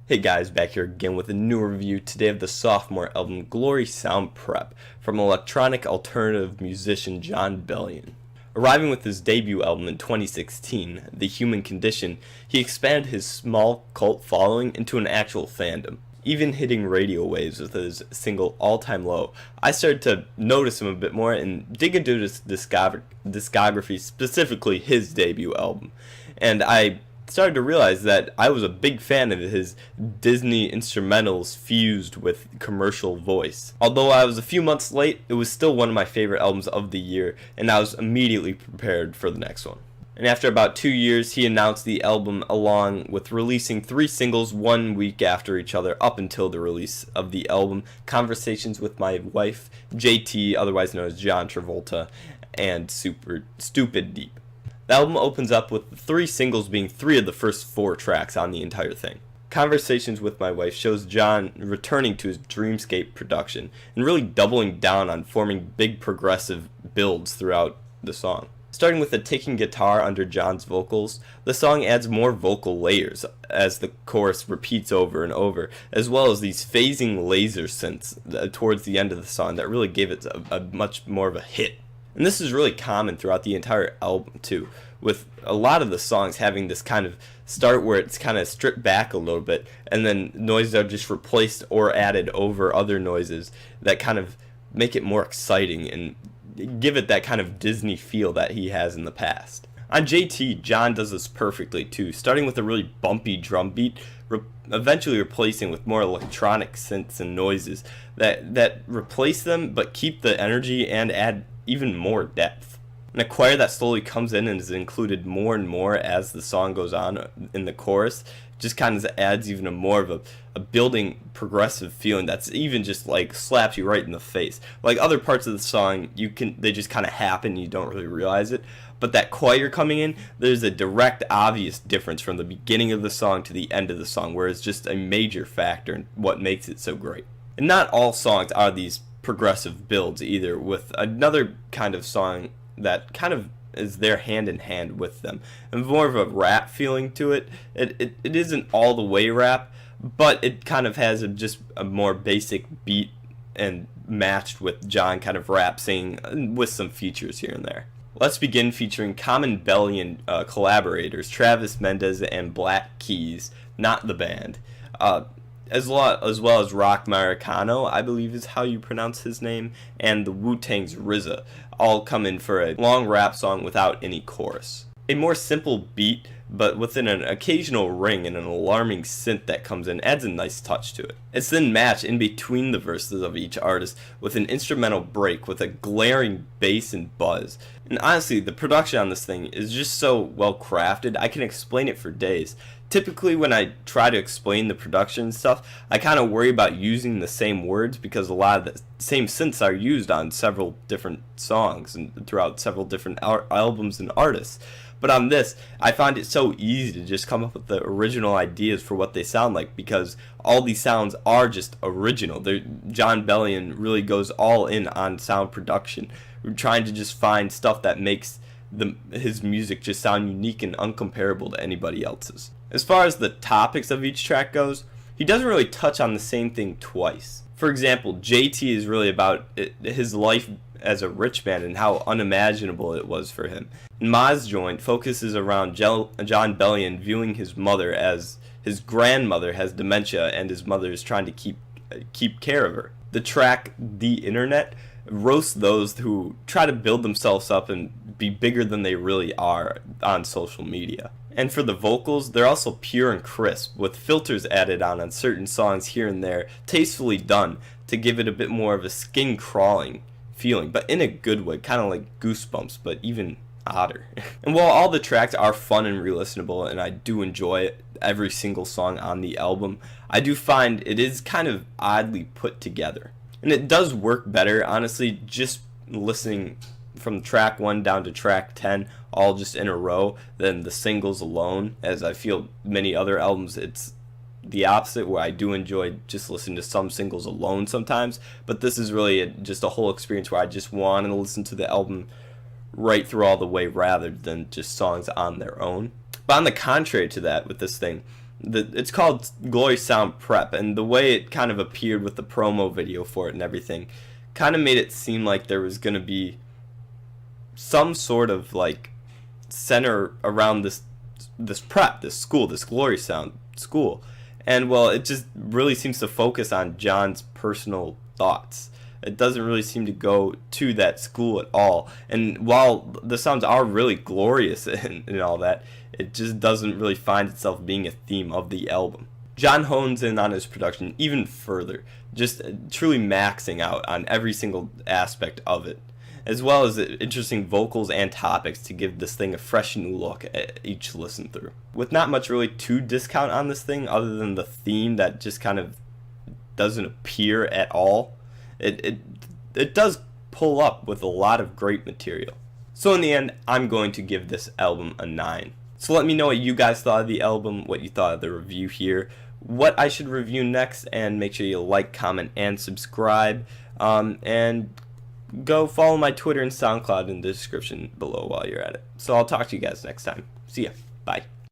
Hey guys, back here again with a new review today of the sophomore album Glory Sound Prep from electronic alternative musician Jon Bellion. Arriving with his debut album in 2016, The Human Condition, he expanded his small cult following into an actual fandom. Even hitting radio waves with his single All Time Low, I started to notice him a bit more and dig into his discography, specifically his debut album. And I started to realize that I was a big fan of his Disney instrumentals fused with commercial voice. Although I was a few months late, it was still one of my favorite albums of the year, and I was immediately prepared for the next one. And after about 2 years, he announced the album along with releasing 3 singles 1 week after each other up until the release of the album Conversations with My Wife, JT, otherwise known as John Travolta, and Super Stupid Deep. The album opens up with the 3 singles being 3 of the first 4 tracks on the entire thing. Conversations with My Wife shows John returning to his dreamscape production and really doubling down on forming big progressive builds throughout the song. Starting with a ticking guitar under John's vocals, the song adds more vocal layers as the chorus repeats over and over, as well as these phasing laser synths towards the end of the song that really gave it a much more of a hit. And this is really common throughout the entire album too, with a lot of the songs having this kind of start where it's kind of stripped back a little bit, and then noises are just replaced or added over other noises that kind of make it more exciting and give it that kind of Disney feel that he has in the past. On JT, John does this perfectly too, starting with a really bumpy drum beat, eventually replacing with more electronic synths and noises that replace them but keep the energy and add even more depth. And a choir that slowly comes in and is included more and more as the song goes on in the chorus just kind of adds even more of a building progressive feeling that's even just like slaps you right in the face. Like other parts of the song, they just kind of happen, you don't really realize it. But that choir coming in, there's a direct, obvious difference from the beginning of the song to the end of the song, where it's just a major factor in what makes it so great. And not all songs are these progressive builds either, with another kind of song that kind of is there hand in hand with them, and more of a rap feeling to it. It isn't all the way rap, but it kind of has just a more basic beat and matched with John kind of rap singing with some features here and there. Let's begin featuring Common Bellion collaborators Travis Mendez and B.Keyz, not the band. As well as Rock Maricano, I believe is how you pronounce his name, and the Wu-Tang's RZA, all come in for a long rap song without any chorus. A more simple beat, but with an occasional ring and an alarming synth that comes in, adds a nice touch to it. It's then matched in between the verses of each artist with an instrumental break with a glaring bass and buzz. And honestly, the production on this thing is just so well crafted, I can explain it for days. Typically when I try to explain the production and stuff, I kind of worry about using the same words because a lot of the same synths are used on several different songs and throughout several different albums and artists. But on this, I find it so easy to just come up with the original ideas for what they sound like, because all these sounds are just original. Jon Bellion really goes all in on sound production. We're trying to just find stuff that makes his music just sound unique and uncomparable to anybody else's. As far as the topics of each track goes, he doesn't really touch on the same thing twice. For example, JT is really about his life as a rich man and how unimaginable it was for him. Ma's Joint focuses around Jon Bellion viewing his mother as his grandmother has dementia and his mother is trying to keep care of her. The track The Internet roasts those who try to build themselves up and be bigger than they really are on social media. And for the vocals, they're also pure and crisp, with filters added on certain songs here and there, tastefully done to give it a bit more of a skin-crawling feeling, but in a good way, kind of like Goosebumps, but even odder. And while all the tracks are fun and re-listenable, and I do enjoy every single song on the album, I do find it is kind of oddly put together. And it does work better, honestly, just listening from track 1 down to track 10, all just in a row, than the singles alone, as I feel many other albums, it's the opposite, where I do enjoy just listening to some singles alone sometimes, but this is really just a whole experience where I just want to listen to the album right through all the way rather than just songs on their own. But on the contrary to that, with this thing, It's called Glory Sound Prep, and the way it kind of appeared with the promo video for it and everything kind of made it seem like there was going to be some sort of like center around this prep, this school, this Glory Sound school. And well, it just really seems to focus on Jon's personal thoughts. It doesn't really seem to go to that school at all. And while the sounds are really glorious and all that, it just doesn't really find itself being a theme of the album. Jon hones in on his production even further, just truly maxing out on every single aspect of it, as well as interesting vocals and topics to give this thing a fresh new look at each listen through. With not much really to discount on this thing other than the theme that just kind of doesn't appear at all, it does pull up with a lot of great material. So in the end, I'm going to give this album a 9. So let me know what you guys thought of the album, what you thought of the review here, what I should review next, and make sure you like, comment, and subscribe. And go follow my Twitter and SoundCloud in the description below while you're at it. So I'll talk to you guys next time. See ya. Bye.